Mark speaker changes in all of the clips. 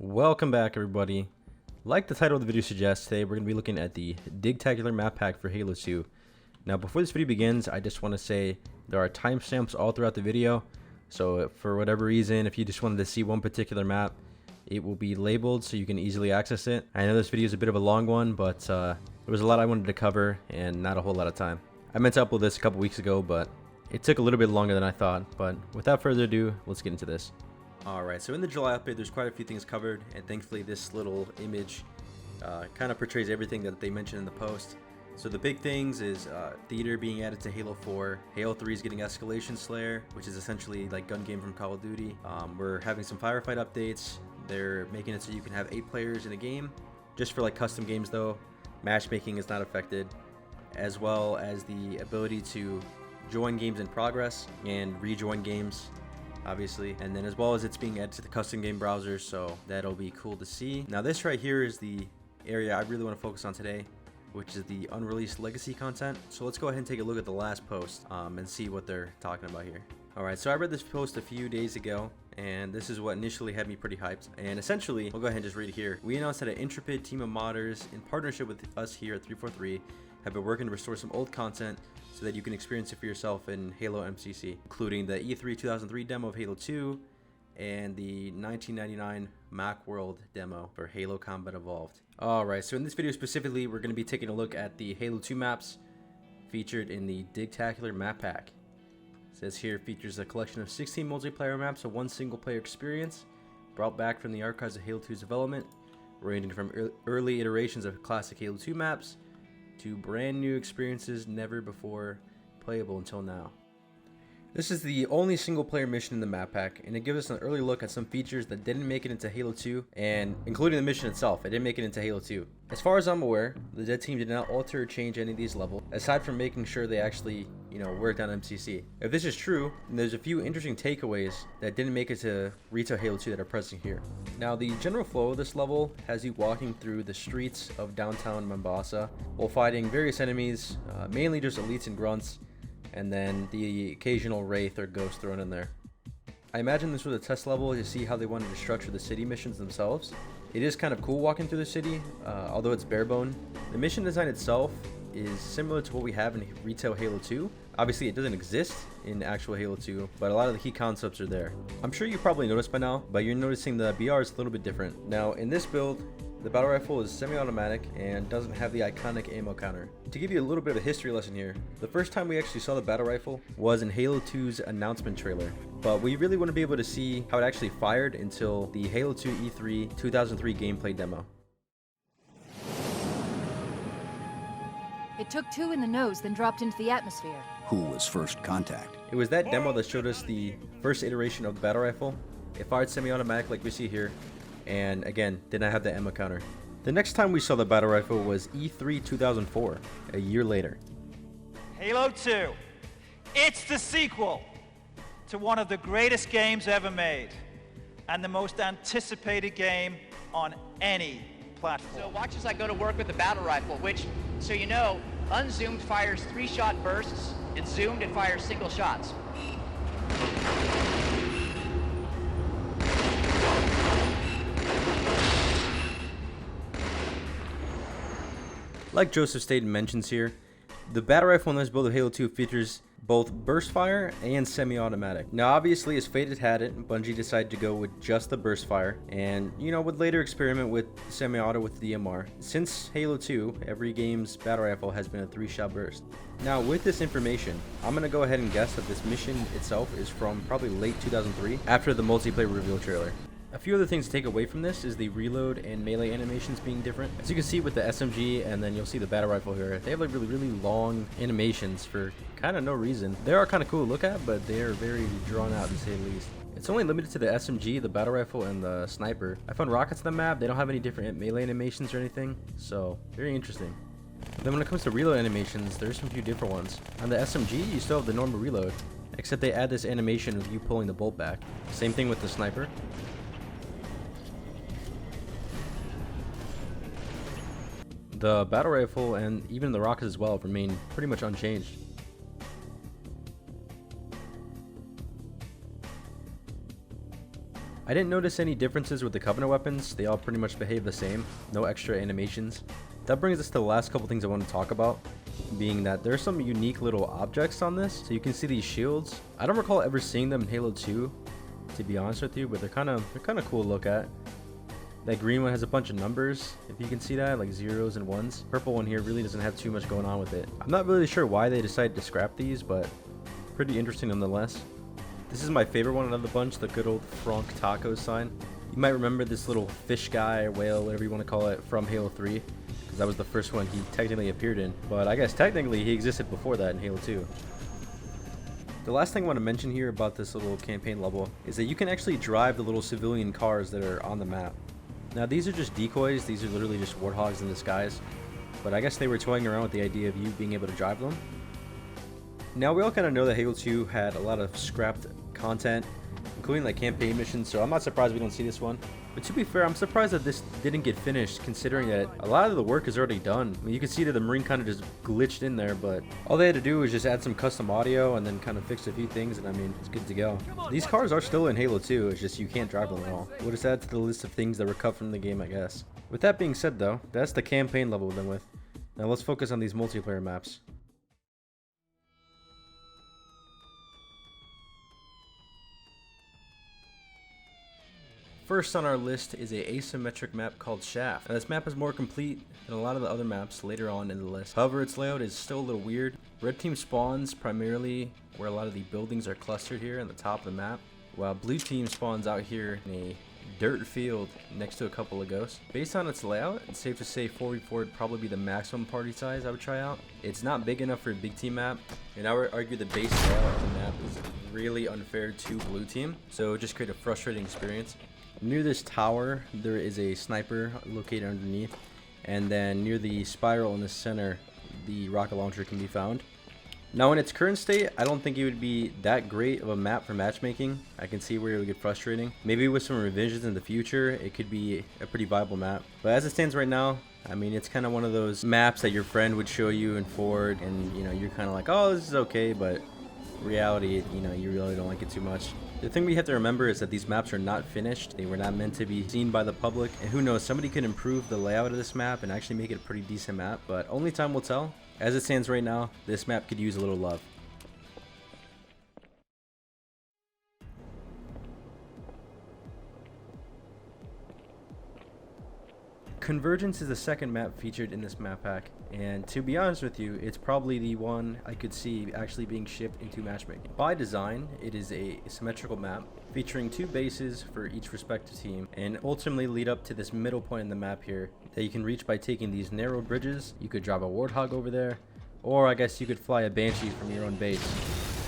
Speaker 1: Welcome back, everybody. Like the title of the video suggests, today we're going to be looking at the Digtacular Map Pack for Halo 2. Now, before this video begins, I just want to say there are timestamps all throughout the video. So for whatever reason, if you just wanted to see one particular map, it will be labeled so you can easily access it. I know this video is a bit of a long one, but there was a lot I wanted to cover and not a whole lot of time. I meant to upload this a couple weeks ago, but it took a little bit longer than I thought. But without further ado, let's get into this. Alright, so in the July update, there's quite a few things covered, and thankfully this little image kind of portrays everything that they mentioned in the post. So the big things is Theater being added to Halo 4, Halo 3 is getting Escalation Slayer, which is essentially like gun game from Call of Duty. We're having some firefight updates. They're making it so you can have 8 players in a game, just for like custom games though. Matchmaking is not affected, as well as the ability to join games in progress and rejoin games, obviously, and then as well as it's being added to the custom game browser, so that'll be cool to see. Now this right here is the area I really want to focus on today, which is the unreleased legacy content. So let's go ahead and take a look at the last post and see what they're talking about here. Alright, so I read this post a few days ago, and this is what initially had me pretty hyped. And essentially, I'll go ahead and just read it here. We announced that an intrepid team of modders in partnership with us here at 343 have been working to restore some old content so that you can experience it for yourself in Halo MCC, including the E3 2003 demo of Halo 2 and the 1999 Macworld demo for Halo Combat Evolved. Alright, so in this video specifically, we're going to be taking a look at the Halo 2 maps featured in the Digtacular Map Pack. It says here features a collection of 16 multiplayer maps of one single player experience, brought back from the archives of Halo 2's development, ranging from early iterations of classic Halo 2 maps to brand new experiences never before playable until now. This is the only single player mission in the map pack, and it gives us an early look at some features that didn't make it into Halo 2, and including the mission itself, it didn't make it into Halo 2. As far as I'm aware, the Dead Team did not alter or change any of these levels, aside from making sure they actually, worked on MCC. If this is true, then there's a few interesting takeaways that didn't make it to retail Halo 2 that are present here. Now, the general flow of this level has you walking through the streets of downtown Mombasa while fighting various enemies, mainly just elites and grunts, and then the occasional wraith or ghost thrown in there. I imagine this was a test level to see how they wanted to structure the city missions themselves. It is kind of cool walking through the city, although it's bare bone. The mission design itself is similar to what we have in retail Halo 2. Obviously it doesn't exist in actual Halo 2, but a lot of the key concepts are there. I'm sure you probably noticed by now, but you're noticing the BR is a little bit different. Now in this build, the battle rifle is semi-automatic and doesn't have the iconic ammo counter. To give you a little bit of a history lesson here, the first time we actually saw the battle rifle was in Halo 2's announcement trailer, but we really wouldn't be able to see how it actually fired until the Halo 2 E3 2003 gameplay demo.
Speaker 2: It took 2 in the nose, then dropped into the atmosphere.
Speaker 3: Who was first contact?
Speaker 1: It was that demo that showed us the first iteration of the battle rifle. It fired semi-automatic like we see here, and again, did not have the ammo counter. The next time we saw the battle rifle was E3 2004, a year later.
Speaker 4: Halo 2. It's the sequel to one of the greatest games ever made, and the most anticipated game on any platform.
Speaker 5: So watch as I go to work with the battle rifle, which, so you know, unzoomed fires 3-shot bursts, and zoomed it fires single shots.
Speaker 1: Like Joseph Staten mentions here, the battle rifle in this build of Halo 2 features both burst fire and semi-automatic. Now obviously as Fate had it, Bungie decided to go with just the burst fire, and would later experiment with semi-auto with DMR. Since Halo 2, every game's battle rifle has been a 3-shot burst. Now with this information, I'm going to go ahead and guess that this mission itself is from probably late 2003, after the multiplayer reveal trailer. A few other things to take away from this is the reload and melee animations being different. As you can see with the SMG, and then you'll see the battle rifle here, they have like really long animations for kind of no reason. They are kind of cool to look at, but they are very drawn out to say the least. It's only limited to the SMG, the battle rifle, and the sniper. I found rockets on the map. They don't have any different melee animations or anything, so very interesting. Then when it comes to reload animations, there's some few different ones. On the SMG, you still have the normal reload, except they add this animation of you pulling the bolt back. Same thing with the sniper. The battle rifle and even the rockets as well remain pretty much unchanged. I didn't notice any differences with the Covenant weapons. They all pretty much behave the same. No extra animations. That brings us to the last couple things I want to talk about, being that there's some unique little objects on this. So you can see these shields. I don't recall ever seeing them in Halo 2, to be honest with you, but they're kind of cool to look at. That green one has a bunch of numbers, if you can see that, like zeros and ones. Purple one here really doesn't have too much going on with it. I'm not really sure why they decided to scrap these, but pretty interesting nonetheless. This is my favorite one out of the bunch, the good old Frank Taco sign. You might remember this little fish guy or whale, whatever you want to call it, from Halo 3, because that was the first one he technically appeared in. But I guess technically he existed before that in Halo 2. The last thing I want to mention here about this little campaign level is that you can actually drive the little civilian cars that are on the map. Now these are just decoys, these are literally just warthogs in disguise, but I guess they were toying around with the idea of you being able to drive them. Now we all kind of know that Halo 2 had a lot of scrapped content, including like campaign missions, so I'm not surprised we don't see this one. But to be fair, I'm surprised that this didn't get finished, considering that a lot of the work is already done. I mean, you can see that the Marine kind of just glitched in there, but all they had to do was just add some custom audio and then kind of fix a few things, and I mean, it's good to go. These cars are still in Halo 2, it's just you can't drive them at all. We'll just add to the list of things that were cut from the game, I guess. With that being said though, that's the campaign level we're done with. Now let's focus on these multiplayer maps. First on our list is a asymmetric map called Shaft. Now this map is more complete than a lot of the other maps later on in the list. However, its layout is still a little weird. Red team spawns primarily where a lot of the buildings are clustered here on the top of the map, while blue team spawns out here in a dirt field next to a couple of ghosts. Based on its layout, it's safe to say 4v4 would probably be the maximum party size I would try out. It's not big enough for a big team map, and I would argue the base layout of the map is really unfair to blue team, so it would just create a frustrating experience. Near this tower, there is a sniper located underneath, and then near the spiral in the center, the rocket launcher can be found. Now in its current state, I don't think it would be that great of a map for matchmaking. I can see where it would get frustrating. Maybe with some revisions in the future, it could be a pretty viable map. But as it stands right now, I mean, it's kind of one of those maps that your friend would show you in Ford, and you know, you're kind of like, oh, this is okay, but reality, you know, you really don't like it too much. The thing we have to remember is that these maps are not finished. They were not meant to be seen by the public, and who knows, somebody could improve the layout of this map and actually make it a pretty decent map, but only time will tell. As it stands right now, this map could use a little love. Convergence is the second map featured in this map pack, and to be honest with you, it's probably the one I could see actually being shipped into matchmaking. By design, it is a symmetrical map featuring two bases for each respective team, and ultimately lead up to this middle point in the map here that you can reach by taking these narrow bridges. You could drop a Warthog over there, or I guess you could fly a Banshee from your own base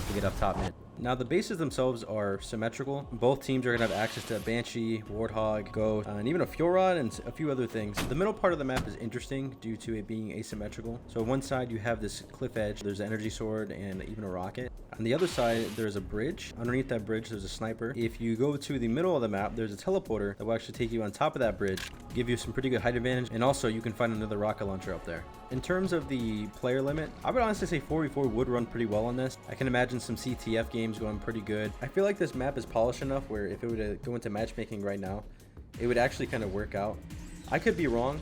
Speaker 1: to get up top mid. Now the bases themselves are symmetrical. Both teams are going to have access to a Banshee, Warthog, Ghost, and even a Fuel Rod and a few other things. The middle part of the map is interesting due to it being asymmetrical. So on one side you have this cliff edge, there's an energy sword and even a rocket. On the other side there's a bridge. Underneath that bridge there's a sniper. If you go to the middle of the map, there's a teleporter that will actually take you on top of that bridge, give you some pretty good height advantage, and also you can find another rocket launcher up there. In terms of the player limit, I would honestly say 4v4 would run pretty well on this. I can imagine some CTF games going pretty good. I feel like this map is polished enough where if it were to go into matchmaking right now, it would actually kind of work out. I could be wrong.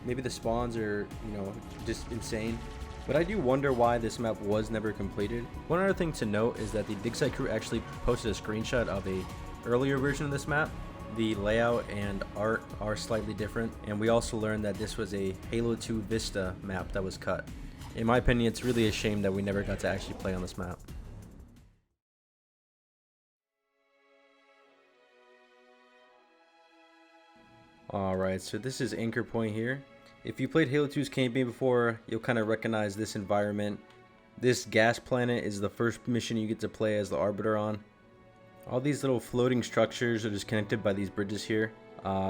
Speaker 1: Maybe the spawns are, you know, just insane. But I do wonder why this map was never completed. One other thing to note is that the Digtacular crew actually posted a screenshot of a earlier version of this map. The layout and art are slightly different, and we also learned that this was a Halo 2 Vista map that was cut. In my opinion, it's really a shame that we never got to actually play on this map. Alright, so this is Anchor Point here. If you played Halo 2's campaign before, you'll kind of recognize this environment. This gas planet is the first mission you get to play as the Arbiter on. All these little floating structures are just connected by these bridges here.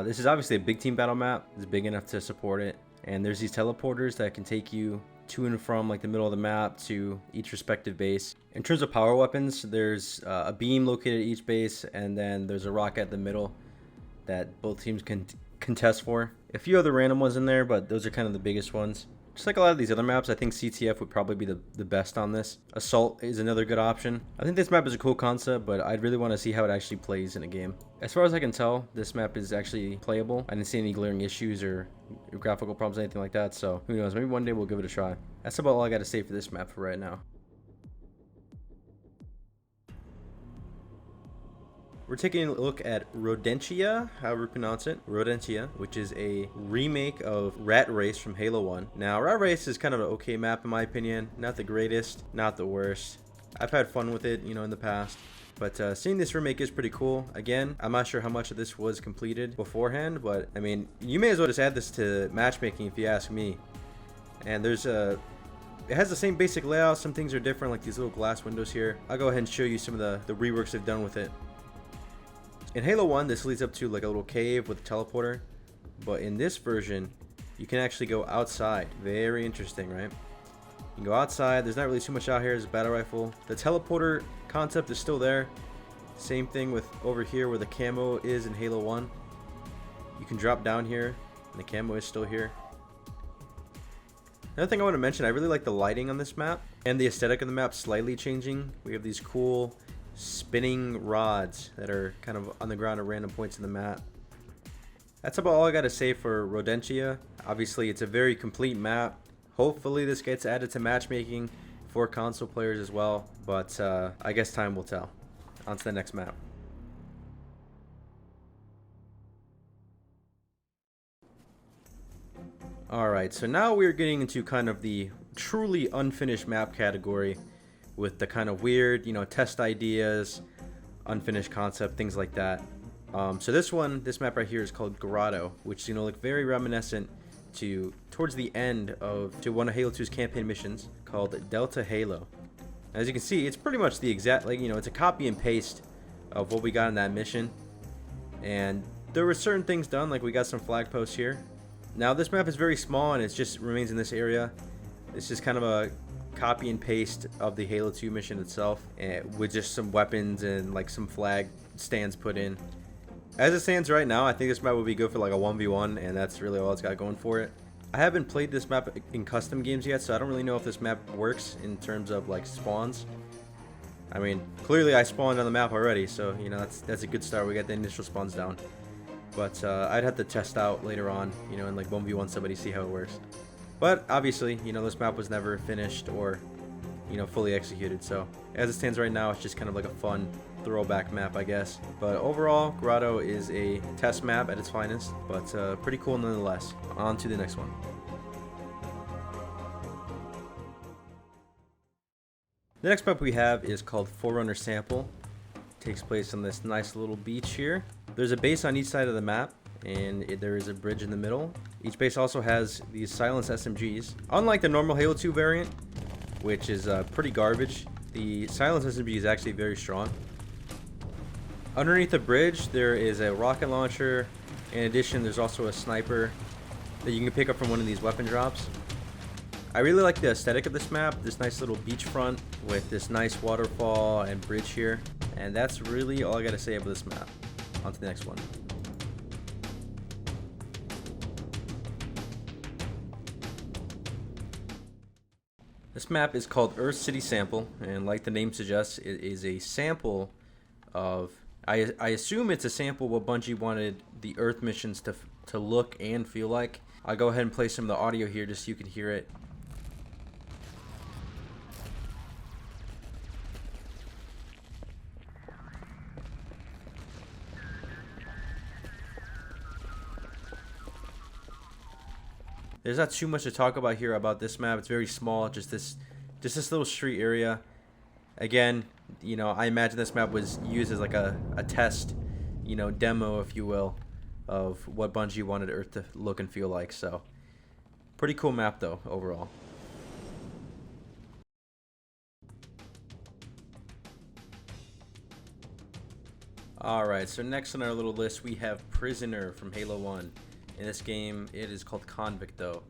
Speaker 1: This is obviously a big team battle map. It's big enough to support it. And there's these teleporters that can take you to and from like the middle of the map to each respective base. In terms of power weapons, there's a beam located at each base, and then there's a rocket at the middle that both teams can contest for. A few other random ones in there, but those are kind of the biggest ones. In Just like a lot of these other maps, I think CTF would probably be the best on this. Assault is another good option. I think this map is a cool concept, but I'd really want to see how it actually plays in a game. As far as I can tell, this map is actually playable. I didn't see any glaring issues or graphical problems, anything like that, so who knows, maybe one day we'll give it a try. That's about all I got to say for this map for right now. We're taking a look at Rodentia, however you pronounce it, Rodentia, which is a remake of Rat Race from Halo 1. Now, Rat Race is kind of an okay map in my opinion. Not the greatest, not the worst. I've had fun with it, you know, in the past. But seeing this remake is pretty cool. Again, I'm not sure how much of this was completed beforehand, but I mean, you may as well just add this to matchmaking if you ask me. And there's it has the same basic layout. Some things are different, like these little glass windows here. I'll go ahead and show you some of the reworks they've done with it. In Halo 1, this leads up to like a little cave with a teleporter, but in this version, you can actually go outside. Very interesting, right? You can go outside. There's not really too much out here. There's a battle rifle. The teleporter concept is still there. Same thing with over here where the camo is in Halo 1. You can drop down here, and the camo is still here. Another thing I want to mention, I really like the lighting on this map, and the aesthetic of the map slightly changing. We have these cool spinning rods that are kind of on the ground at random points in the map. That's about all I got to say for Rodentia. Obviously, it's a very complete map. Hopefully, this gets added to matchmaking for console players as well, but I guess time will tell. On to the next map. Alright, so now we're getting into kind of the truly unfinished map category, with the kind of weird, you know, test ideas, unfinished concept, things like that. So this map right here is called Grotto, which, you know, look very reminiscent to towards the end of one of Halo 2's campaign missions called Delta Halo. As you can see, it's pretty much the exact, like, you know, it's a copy and paste of what we got in that mission. And there were certain things done, like we got some flag posts here. Now this map is very small and it just remains in this area. It's just kind of a copy and paste of the Halo 2 mission itself, with just some weapons and like some flag stands put in. As it stands right now, I think this map would be good for like a 1v1, and that's really all it's got going for it. I haven't played this map in custom games yet, so I don't really know if this map works in terms of like spawns. I mean, clearly I spawned on the map already, so you know that's a good start. We got the initial spawns down, but I'd have to test out later on, you know, in like 1v1 somebody, see how it works. But obviously, you know, this map was never finished or, you know, fully executed. So as it stands right now, it's just kind of like a fun throwback map, I guess. But overall, Grotto is a test map at its finest, but pretty cool nonetheless. On to the next one. The next map we have is called Forerunner Sample. It takes place on this nice little beach here. There's a base on each side of the map, and there is a bridge in the middle. Each base also has these silenced SMGs. Unlike the normal Halo 2 variant, which is pretty garbage, the silenced SMG is actually very strong. Underneath the bridge, there is a rocket launcher. In addition, there's also a sniper that you can pick up from one of these weapon drops. I really like the aesthetic of this map, this nice little beachfront with this nice waterfall and bridge here. And that's really all I gotta say about this map. On to the next one. This map is called Earth City Sample, and like the name suggests, it is a sample of, I assume it's a sample what Bungie wanted the Earth missions to look and feel like. I'll go ahead and play some of the audio here just so you can hear it. There's not too much to talk about here about this map. It's very small, just this little street area. Again, you know, I imagine this map was used as like a test, you know, demo, if you will, of what Bungie wanted Earth to look and feel like. So, pretty cool map though, overall. Alright, so next on our little list we have Prisoner from Halo 1. In this game, it is called Convict though.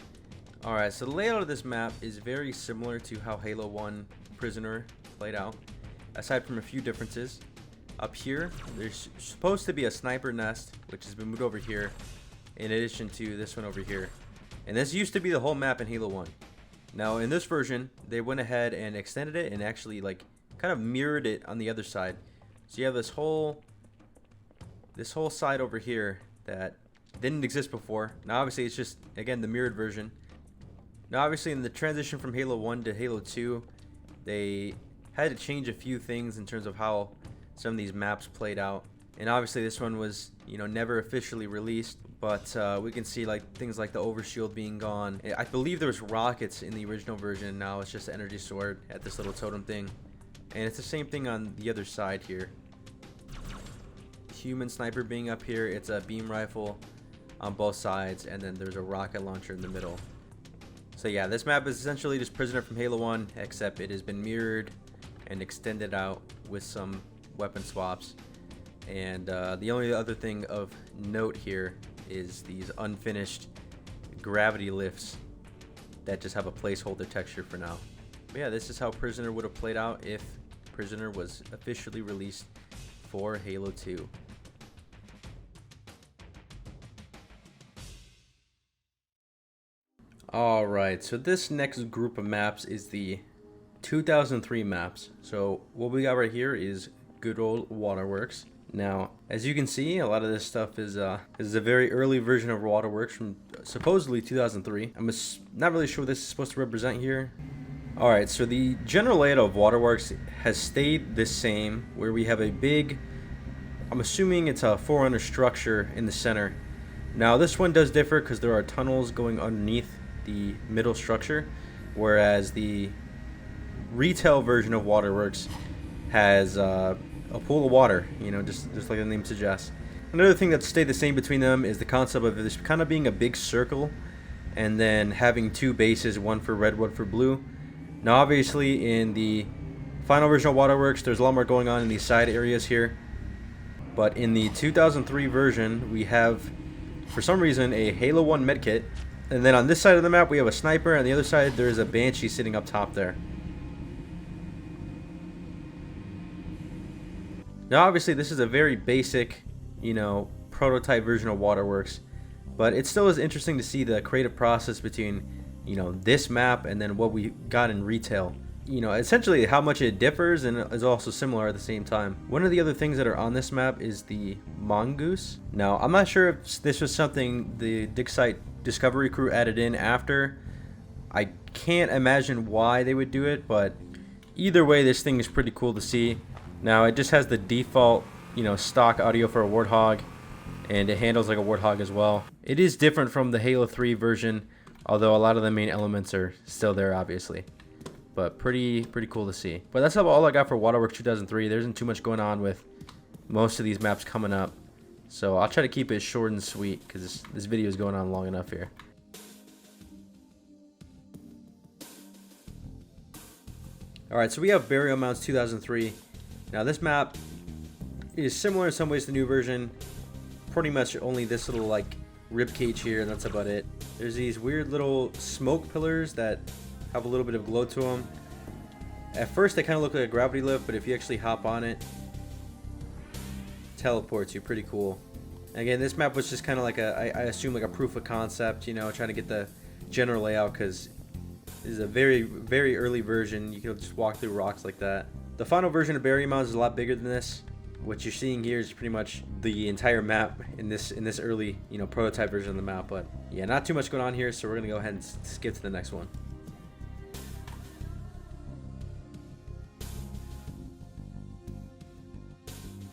Speaker 1: Alright, so the layout of this map is very similar to how Halo 1 Prisoner played out, aside from a few differences. Up here, there's supposed to be a sniper nest, which has been moved over here, in addition to this one over here. And this used to be the whole map in Halo 1. Now in this version, they went ahead and extended it and actually like kind of mirrored it on the other side. So you have this whole side over here that didn't exist before. Now obviously it's just, again, the mirrored version. Now obviously in the transition from Halo 1 to Halo 2, they had to change a few things in terms of how some of these maps played out. And obviously this one was, you know, never officially released, but we can see like things like the overshield being gone. I believe there was rockets in the original version. Now it's just an energy sword at this little totem thing. And it's the same thing on the other side here. Human sniper being up here. It's a beam rifle on both sides, and then there's a rocket launcher in the middle. So yeah, this map is essentially just Prisoner from Halo 1, except it has been mirrored and extended out with some weapon swaps. And the only other thing of note here is these unfinished gravity lifts that just have a placeholder texture for now. But yeah, this is how Prisoner would have played out if Prisoner was officially released for Halo 2. Alright, so this next group of maps is the 2003 maps. So what we got right here is good old Waterworks. Now, as you can see, a lot of this stuff is a very early version of Waterworks from supposedly 2003. I'm not really sure what this is supposed to represent here. Alright, so the general layout of Waterworks has stayed the same, where we have a big, I'm assuming it's a Forerunner structure in the center. Now this one does differ because there are tunnels going underneath the middle structure, whereas the retail version of Waterworks has a pool of water, you know, just like the name suggests. Another thing that stayed the same between them is the concept of this kind of being a big circle and then having two bases, one for red, one for blue. Now obviously in the final version of Waterworks there's a lot more going on in these side areas here, but in the 2003 version we have, for some reason, a Halo 1 medkit, and then on this side of the map we have a sniper, and on the other side there's a Banshee sitting up top there. Now obviously this is a very basic, you know, prototype version of Waterworks, but it still is interesting to see the creative process between, you know, this map and then what we got in retail. You know, essentially how much it differs and is also similar at the same time. One of the other things that are on this map is the mongoose. Now I'm not sure if this was something the dig site discovery crew added in after. I can't imagine why they would do it, but either way this thing is pretty cool to see. Now it just has the default, you know, stock audio for a Warthog, and it handles like a Warthog as well. It is different from the Halo 3 version, although a lot of the main elements are still there obviously. But pretty cool to see. But that's about all I got for Waterworks 2003. There isn't too much going on with most of these maps coming up, so I'll try to keep it short and sweet because this video is going on long enough here. Alright, so we have Burial Mounds 2003. Now this map is similar in some ways to the new version. Pretty much only this little like rib cage here, and that's about it. There's these weird little smoke pillars that have a little bit of glow to them. At first they kind of look like a gravity lift, but if you actually hop on it, teleports you. Pretty cool. Again, this map was just kind of like I assume like a proof of concept, you know, trying to get the general layout because this is a very early version. You can just walk through rocks like that. The final version of Burial Mounds is a lot bigger than this. What you're seeing here is pretty much the entire map in this early, you know, prototype version of the map. But yeah, not too much going on here, so we're gonna go ahead and skip to the next one.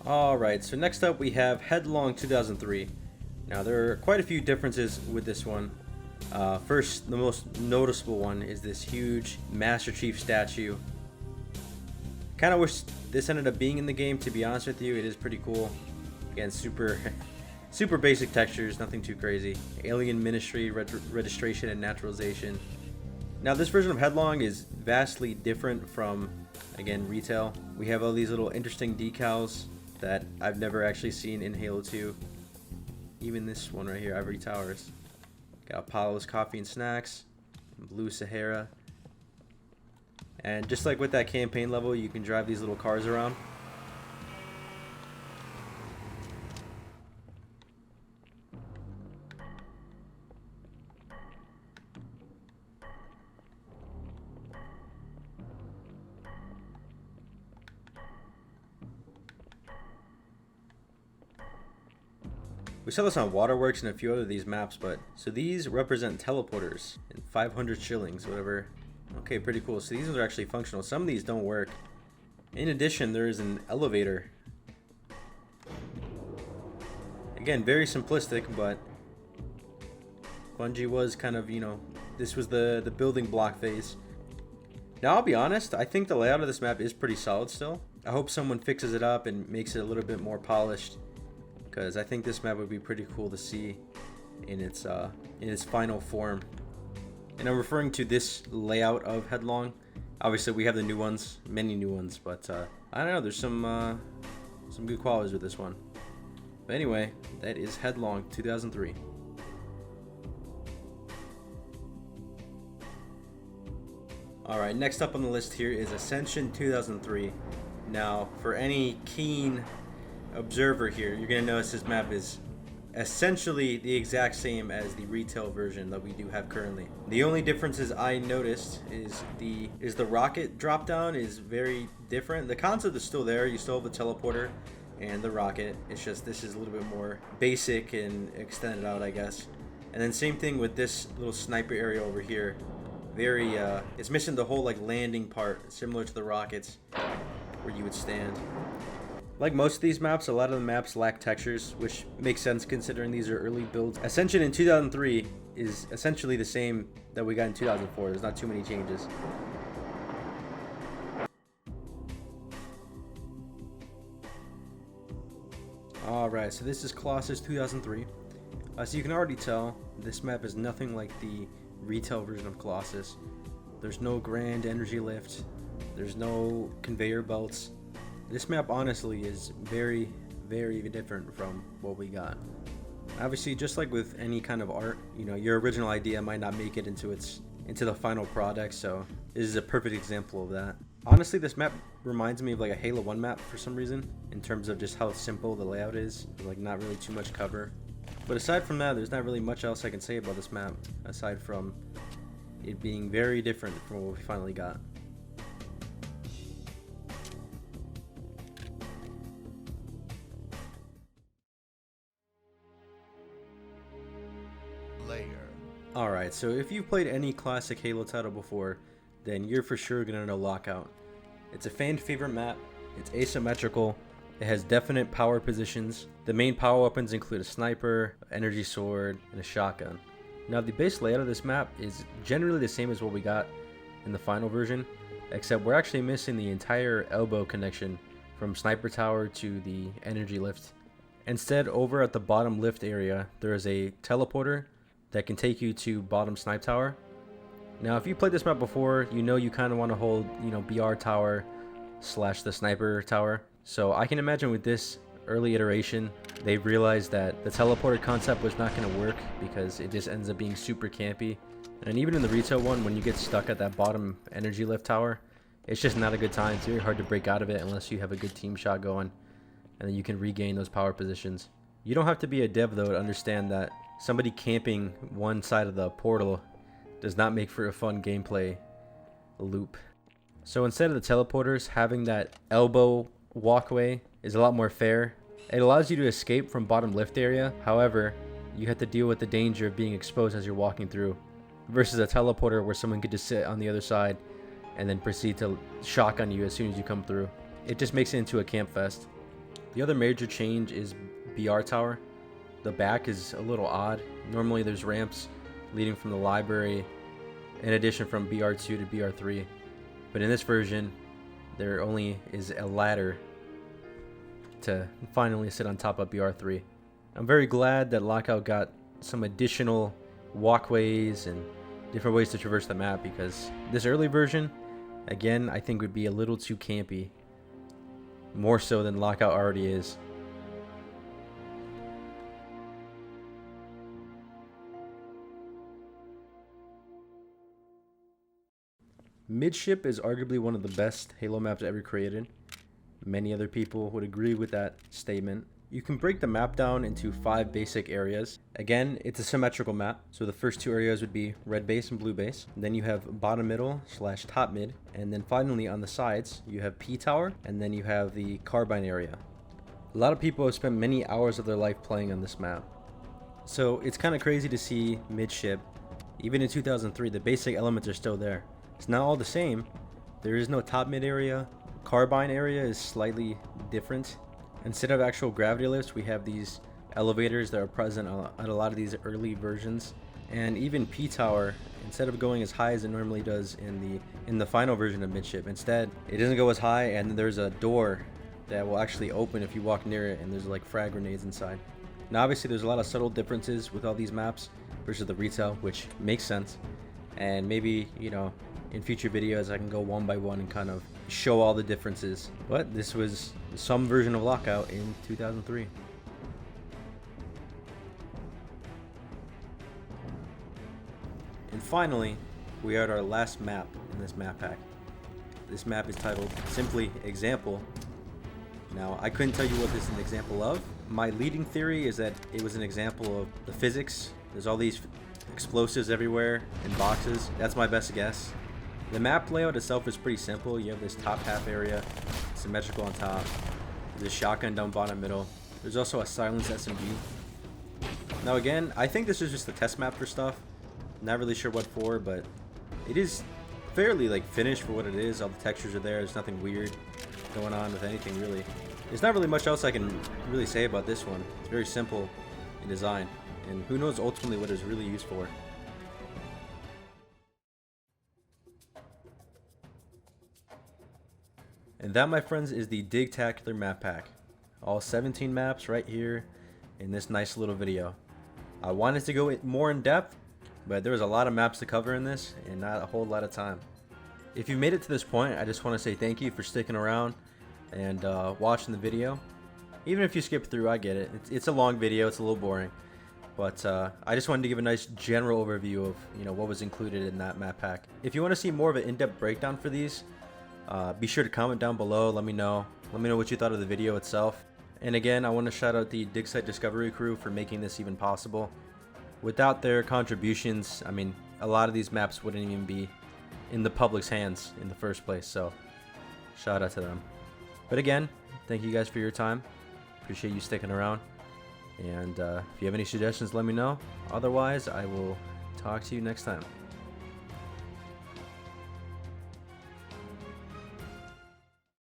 Speaker 1: Alright, so next up we have Headlong 2003. Now there are quite a few differences with this one. First, the most noticeable one is this huge Master Chief statue. Kind of wish this ended up being in the game, to be honest with you. It is pretty cool. Again, super basic textures, nothing too crazy. Alien Ministry, registration, and naturalization. Now this version of Headlong is vastly different from, again, retail. We have all these little interesting decals that I've never actually seen in Halo 2. Even this one right here, Ivory Towers. Got Apollo's Coffee and Snacks, Blue Sahara. And just like with that campaign level, you can drive these little cars around. We saw this on Waterworks and a few other of these maps, but so these represent teleporters and 500 shillings, whatever. Okay, pretty cool. So these are actually functional. Some of these don't work. In addition, there is an elevator. Again, very simplistic, but Bungie was kind of, you know, this was the building block phase. Now, I'll be honest, I think the layout of this map is pretty solid still. I hope someone fixes it up and makes it a little bit more polished, because I think this map would be pretty cool to see in its final form. And I'm referring to this layout of Headlong. Obviously, we have the new ones, many new ones, but I don't know. There's some good qualities with this one. But anyway, that is Headlong 2003. All right, next up on the list here is Ascension 2003. Now, for any keen observer here, you're gonna notice this map is essentially the exact same as the retail version that we do have currently. The only differences I noticed is the rocket drop down is very different. The concept is still there. You still have the teleporter and the rocket. It's just this is a little bit more basic and extended out, I guess. And then same thing with this little sniper area over here. Very it's missing the whole like landing part, similar to the rockets where you would stand. Like most of these maps, a lot of the maps lack textures, which makes sense considering these are early builds. Ascension in 2003 is essentially the same that we got in 2004. There's not too many changes. Alright, so this is Colossus 2003. So you can already tell this map is nothing like the retail version of Colossus. There's no grand energy lift. There's no conveyor belts. This map honestly is very, very different from what we got. Obviously, just like with any kind of art, you know, your original idea might not make it into the final product, so this is a perfect example of that. Honestly, this map reminds me of like a Halo 1 map for some reason, in terms of just how simple the layout is, like not really too much cover. But aside from that, there's not really much else I can say about this map, aside from it being very different from what we finally got. Alright, so if you've played any classic Halo title before, then you're for sure gonna know Lockout. It's a fan favorite map, it's asymmetrical, it has definite power positions. The main power weapons include a sniper, an energy sword, and a shotgun. Now the base layout of this map is generally the same as what we got in the final version, except we're actually missing the entire elbow connection from sniper tower to the energy lift. Instead, over at the bottom lift area, there is a teleporter that can take you to bottom snipe tower. Now if you played this map before, you know you kind of want to hold, you know, BR tower / the sniper tower. So I can imagine with this early iteration, they realized that the teleporter concept was not going to work because it just ends up being super campy. And even in the retail one, when you get stuck at that bottom energy lift tower, it's just not a good time. It's very hard to break out of it unless you have a good team shot going, and then you can regain those power positions. You don't have to be a dev though to understand that somebody camping one side of the portal does not make for a fun gameplay loop. So instead of the teleporters, having that elbow walkway is a lot more fair. It allows you to escape from bottom lift area. However, you have to deal with the danger of being exposed as you're walking through, versus a teleporter where someone could just sit on the other side and then proceed to shotgun you as soon as you come through. It just makes it into a camp fest. The other major change is BR tower. The back is a little odd. Normally there's ramps leading from the library, in addition from BR2 to BR3. But in this version, there only is a ladder to finally sit on top of BR3. I'm very glad that Lockout got some additional walkways and different ways to traverse the map, because this early version, again, I think would be a little too campy. More so than Lockout already is. Midship is arguably one of the best Halo maps ever created. Many other people would agree with that statement. You can break the map down into 5 basic areas. Again, it's a symmetrical map, so the first 2 areas would be red base and blue base. Then you have bottom middle / top mid, and then finally on the sides you have P tower, and then you have the carbine area. A lot of people have spent many hours of their life playing on this map. So it's kind of crazy to see Midship. Even in 2003, the basic elements are still there. It's not all the same. There is no top mid area. Carbine area is slightly different. Instead of actual gravity lifts, we have these elevators that are present on a lot of these early versions. And even P-Tower, instead of going as high as it normally does in the final version of Midship, instead it doesn't go as high, and there's a door that will actually open if you walk near it, and there's like frag grenades inside. Now obviously there's a lot of subtle differences with all these maps versus the retail, which makes sense. And maybe, you know, in future videos I can go one by one and kind of show all the differences. But this was some version of Lockout in 2003. And finally, we are at our last map in this map pack. This map is titled simply Example. Now, I couldn't tell you what this is an example of. My leading theory is that it was an example of the physics. There's all these explosives everywhere in boxes. That's my best guess. The map layout itself is pretty simple. You have this top half area, symmetrical on top. There's a shotgun down bottom middle. There's also a silenced SMG. Now again, I think this is just a test map for stuff. Not really sure what for, but it is fairly like finished for what it is. All the textures are there. There's nothing weird going on with anything really. There's not really much else I can really say about this one. It's very simple in design, and who knows ultimately what it's really used for. And that, my friends, is the Digtacular Map Pack. All 17 maps right here in this nice little video. I wanted to go more in depth, but there was a lot of maps to cover in this and not a whole lot of time. If you made it to this point, I just want to say thank you for sticking around and watching the video. Even if you skip through, I get it. It's a long video, it's a little boring, but I just wanted to give a nice general overview of, you know, what was included in that map pack. If you want to see more of an in-depth breakdown for these, be sure to comment down below. Let me know what you thought of the video itself. And again, I want to shout out the Dig Site Discovery crew for making this even possible. Without their contributions, I mean, a lot of these maps wouldn't even be in the public's hands in the first place, so shout out to them. But again, thank you guys for your time. Appreciate you sticking around. And if you have any suggestions, let me know. Otherwise, I will talk to you next time.